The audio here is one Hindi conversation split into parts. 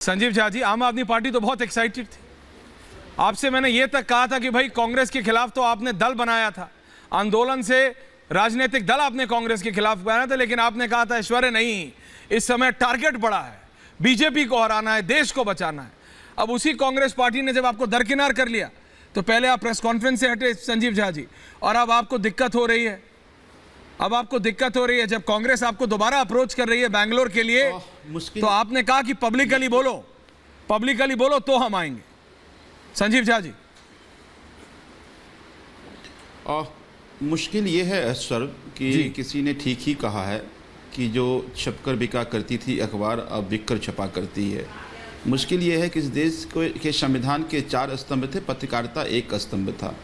संजीव झा जी, आम आदमी पार्टी तो बहुत एक्साइटेड थी। आपसे मैंने ये तक कहा था कि भाई कांग्रेस के खिलाफ तो आपने दल बनाया था, आंदोलन से राजनीतिक दल आपने कांग्रेस के खिलाफ बनाया था, लेकिन आपने कहा था ऐश्वर्य नहीं, इस समय टारगेट बड़ा है, बीजेपी को हराना है, देश को बचाना है। अब उसी कांग्रेस पार्टी ने जब आपको दरकिनार कर लिया तो पहले आप प्रेस कॉन्फ्रेंस से हटे संजीव झा जी, और अब आपको दिक्कत हो रही है। अब आपको दिक्कत हो रही है जब कांग्रेस आपको दोबारा अप्रोच कर रही है बैंगलोर के लिए, तो आपने कहा कि पब्लिकली बोलो तो हम आएंगे। संजीव झा जी, मुश्किल ये है सर कि किसी ने ठीक ही कहा है कि जो छपकर बिका करती थी अखबार अब बिककर छपा करती है। मुश्किल ये है कि इस देश के संविधान के 4 स्तंभ थे, पत्रकारिता एक स्तंभ था।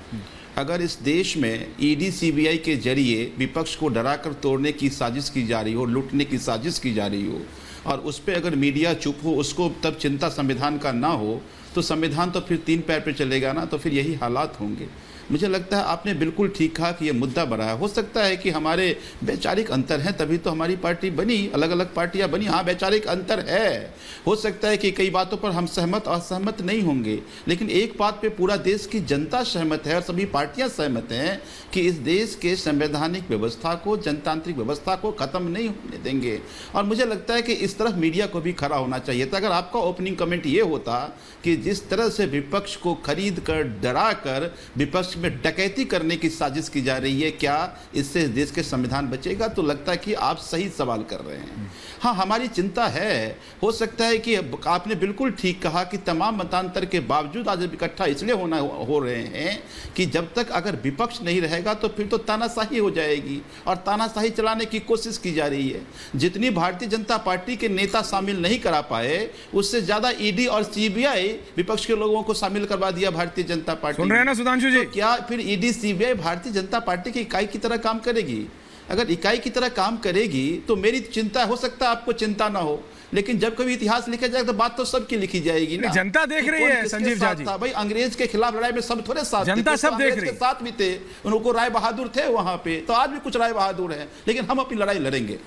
अगर इस देश में ईडी सीबीआई के जरिए विपक्ष को डराकर तोड़ने की साजिश की जा रही हो, लूटने की साजिश की जा रही हो, और उस पर अगर मीडिया चुप हो, उसको तब चिंता संविधान का ना हो, तो संविधान तो फिर 3 पैर पे चलेगा ना, तो फिर यही हालात होंगे। मुझे लगता है आपने बिल्कुल ठीक कहा कि ये मुद्दा बड़ा है। हो सकता है कि हमारे वैचारिक अंतर हैं, तभी तो हमारी पार्टी बनी, अलग अलग पार्टियां बनी। हाँ, वैचारिक अंतर है, हो सकता है कि कई बातों पर हम सहमत असहमत नहीं होंगे, लेकिन एक बात पे पूरा देश की जनता सहमत है और सभी पार्टियां सहमत हैं कि इस देश के संवैधानिक व्यवस्था को, जनतांत्रिक व्यवस्था को खत्म नहीं होने देंगे। और मुझे लगता है कि इस तरफ मीडिया को भी खड़ा होना चाहिए था। अगर आपका ओपनिंग कमेंट ये होता कि जिस तरह से विपक्ष को खरीद कर, डरा कर विपक्ष में डकैती करने की साजिश की जा रही है, क्या इससे देश के संविधान बचेगा, तो लगता है कि आप सही सवाल कर रहे हैं। हाँ, हमारी चिंता है। हो सकता है कि आपने बिल्कुल ठीक कहा कि तमाम मतांतर के बावजूद आज इकट्ठा इसलिए हो रहे हैं कि जब तक अगर विपक्ष नहीं रहेगा तो फिर तो तानाशाही हो जाएगी, और तानाशाही चलाने की कोशिश की जा रही है। जितनी भारतीय जनता पार्टी के नेता शामिल नहीं करा पाए, उससे ज्यादा ईडी और सीबीआई विपक्ष के लोगों को शामिल करवा दिया भारतीय जनता पार्टी। सुन रहे हैं ना सुधांशु जी? तो क्या फिर ED CBI Bharatiya Janata party की इकाई की तरह काम करेगी? अगर इकाई की तरह काम करेगी तो मेरी चिंता, हो सकता है आपको चिंता ना हो, लेकिन जब कभी इतिहास लिखा जाएगा तो बात तो सबकी लिखी जाएगी ना। जनता देख रही है संजीव झा जी। भाई, अंग्रेज के खिलाफ लड़ाई में सब थोड़े साथ, जनता सब देख रही है। साथ भी थे, उनको राय बहादुर थे वहां पे, तो आज भी कुछ राय बहादुर है, लेकिन हम अपनी लड़ाई लड़ेंगे।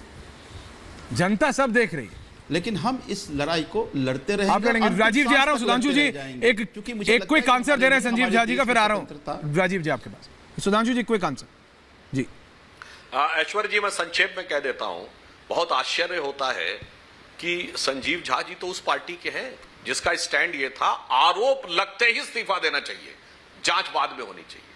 जनता सब देख रही है, लेकिन हम इस लड़ाई को लड़ते रहेंगे। आप लड़ेंगे। राजीव जी आ रहा हूं, सुधांशु जी एक क्विक आंसर दे रहे हैं संजीव झा जी का, फिर आ रहा हूं राजीव जी आपके पास। सुधांशु जी क्विक आंसर जी। ऐश्वर्य जी, मैं संक्षेप में कह देता हूं, बहुत आश्चर्य होता है कि संजीव झा जी तो उस पार्टी के हैं जिसका स्टैंड ये था आरोप लगते ही इस्तीफा देना चाहिए, जांच बाद में होनी चाहिए।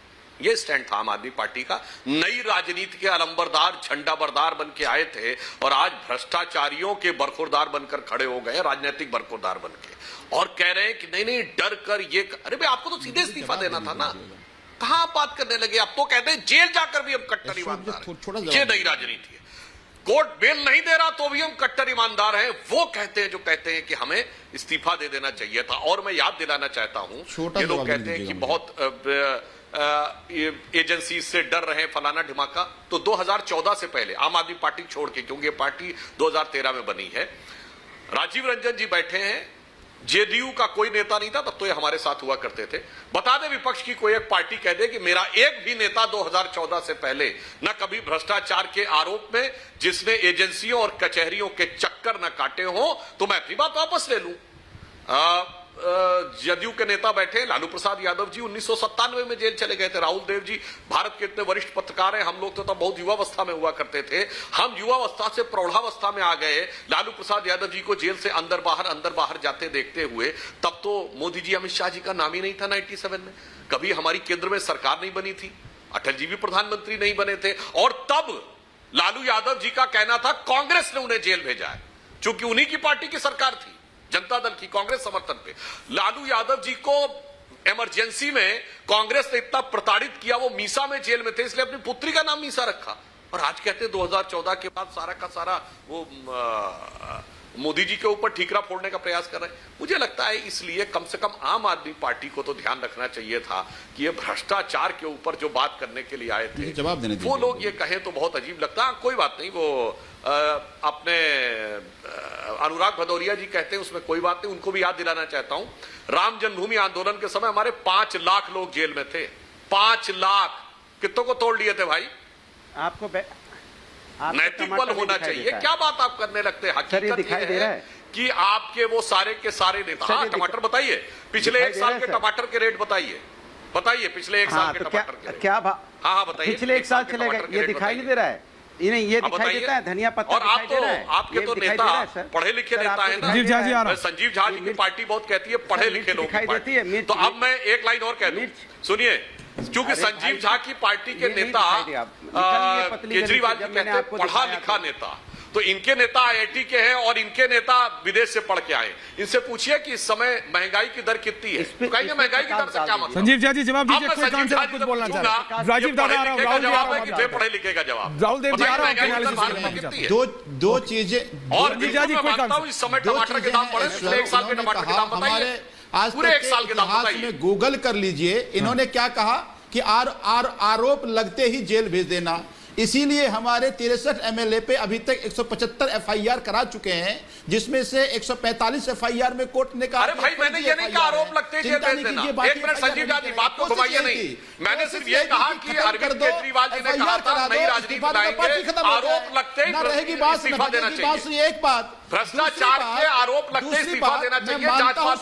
ये स्टैंड था आम आदमी पार्टी का। नई राजनीति के अलंबरदार, झंडा बरदार बन के आए थे और आज भ्रष्टाचारियों के बरखुरदार बनकर खड़े हो गए, राजनीतिक बरखुरदार बन के, और कह रहे हैं कि नहीं नहीं डर कर ये। अरे भाई, आपको तो सीधे इस्तीफा देना था ना, कहां आप बात करने लगे? अब तो कहते हैं जेल जाकर भी हम कट्टर ईमानदार हैं। ये नई राजनीति है। कोर्ट बेल नहीं दे रहा तो भी हम कट्टर ईमानदार हैं, वो कहते हैं जो कहते हैं कि हमें इस्तीफा दे देना चाहिए था। और मैं याद दिलाना चाहता हूं, ये लोग कहते हैं कि बहुत एजेंसी से डर रहे हैं, फलाना ढिमाका। तो 2014 से पहले आम आदमी पार्टी छोड़ के, क्योंकि ये पार्टी 2013 में बनी है, राजीव रंजन जी बैठे हैं, जेडीयू का कोई नेता नहीं था तब तो ये हमारे साथ हुआ करते थे। बता दे विपक्ष की कोई एक पार्टी कह दे कि मेरा एक भी नेता 2014 से पहले न कभी भ्रष्टाचार के आरोप में, जिसने एजेंसियों और कचहरियों के चक्कर न काटे हो, तो मैं अपनी बात वापस ले लूं। जदयू के नेता बैठे, लालू प्रसाद यादव जी 1997 में जेल चले गए थे। राहुल देव जी भारत के इतने वरिष्ठ पत्रकार हैं, हम लोग तो तब बहुत युवावस्था में हुआ करते थे, हम युवावस्था से प्रौढ़ावस्था में आ गए। लालू प्रसाद यादव जी को जेल से अंदर बाहर जाते देखते हुए, तब तो मोदी जी, अमित शाह जी का नाम ही नहीं था 97 में। कभी हमारी केंद्र में सरकार नहीं बनी थी, अटल जी भी प्रधानमंत्री नहीं बने थे, और तब लालू यादव जी का कहना था कांग्रेस ने उन्हें जेल भेजा है, क्योंकि उन्हीं की पार्टी की सरकार थी, जनता दल की, कांग्रेस समर्थन पे। लालू यादव जी को इमरजेंसी में कांग्रेस ने इतना प्रताड़ित किया, वो मीसा में जेल में थे, इसलिए अपनी पुत्री का नाम मीसा रखा। और आज कहते 2014 के बाद सारा का सारा वो मोदी जी के ऊपर ठीकरा फोड़ने का प्रयास कर रहे हैं। मुझे लगता है इसलिए कम से कम आम आदमी पार्टी को तो ध्यान रखना चाहिए था कि ये भ्रष्टाचार के ऊपर जो बात करने के लिए आए थे, जवाब देने वो लोग ये कहें तो बहुत अजीब लगता है। कोई बात नहीं, वो अपने अनुराग भदौरिया जी कहते हैं, उसमें कोई बात नहीं। उनको भी याद दिलाना चाहता हूं, राम जन्मभूमि आंदोलन के समय हमारे 5 लाख लोग जेल में थे। 5 लाख कितनों को तोड़ लिए थे भाई? आपको नैतिक बल होना चाहिए। क्या बात आप करने लगते हैं? हकीकत दिखाई दे रहा है कि आपके वो सारे के सारे नेता, हाँ टमाटर बताइए, पिछले एक साल के टमाटर के रेट बताइए, बताइए पिछले एक साल के टमाटर के क्या हाँ बताइए, पिछले एक साल चले गए, ये दिखाई नहीं दे रहा है, इन्हें ये दिखाई देता है, धनिया पत्ता और आप तो आपके तो नेता पढ़े लिखे नेता है ना, संजीव झा जी की पार्टी बहुत कहती है पढ़े लिखे लोग की पार्टी। तो अब मैं एक लाइन और कह दूं, सुनिए, क्योंकि संजीव झा की पार्टी के नेता केजरीवाल जी कहते हैं पढ़ा लिखा नेता, तो इनके नेता आईआईटी के हैं और इनके नेता विदेश से पढ़ के आए। इनसे पूछिए कि इस समय महंगाई की दर कितनी है, तो कहेंगे महंगाई की दर से क्या मतलब। संजीव झा जी जवाब दीजिए, कोई आंसर आप कुछ बोलना चाह रहे हैं। राजीव दादा आ रहा है, जवाब है कि बेपढ़े लिखे का जवाब, राहुल देव जी आ रहा है। दो चीजें और मानता हूं इस समय टमाटर के दाम बढ़े, पिछले एक साल के टमाटर के दाम बताइए, आज पूरे एक साल के दाम इतिहास बताइए। में गूगल कर लीजिए, इन्होंने क्या कहा कि आरोप लगते ही जेल भेज देना। इसीलिए हमारे 63 एमएलए पे अभी तक 175 एफआईआर करा चुके हैं, जिसमें से 145 एफआईआर में कोर्ट ने कहा, अरे भाई मैंने ये नहीं कहा आरोप लगते ही जेल भेज देना। एक मिनट संजीव जी, बात को घुमाइए नहीं, मैंने सिर्फ ये कहा कि अरविंद केजरीवाल जी ने कहा था नई राजनीति लाएंगे, आरोप लगते ही इस्तीफा देना चाहिए। एक बात, भ्रष्टाचार के आरोप लगते ही इस्तीफा देना चाहिए।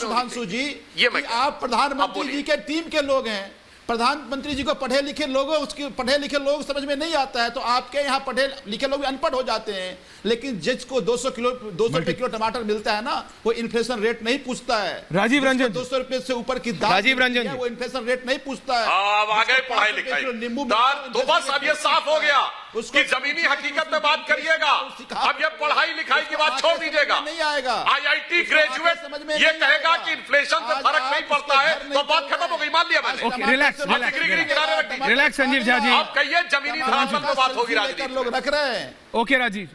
सुधांशु जी, ये मैं आप प्रधानमंत्री जी के टीम के लोग हैं, प्रधानमंत्री जी को पढ़े लिखे लोगों, उसके पढ़े लिखे लोग समझ में नहीं आता है, तो आपके यहाँ पढ़े लिखे लोग अनपढ़ हो जाते हैं। लेकिन जिसको 200 रुपए किलो टमाटर मिलता है ना, वो इन्फ्लेशन रेट नहीं पूछता है। राजीव रंजन, 200 रुपए से ऊपर की दाल, राजीव रंजन, वो इन्फ्लेशन रेट नहीं पूछता है। अब आ गए पढ़ाई लिखाई, तो बस अब ये साफ हो गया कि जमीनी हकीकत में बात करिएगा, अब ये पढ़ाई लिखाई की बात छोड़ दीजिएगा। नहीं आएगा आईआईटी ग्रेजुएट ये कहेगा कि इन्फ्लेशन से फर्क नहीं पड़ता है, तो बात खत्म हो गई, मान लिया मैंने। रिलैक्स संजीव झा जी, आप कहिए जमीनी धरातल पर बात होगी, राजनीति लोग रख रहे हैं। ओके राजीव।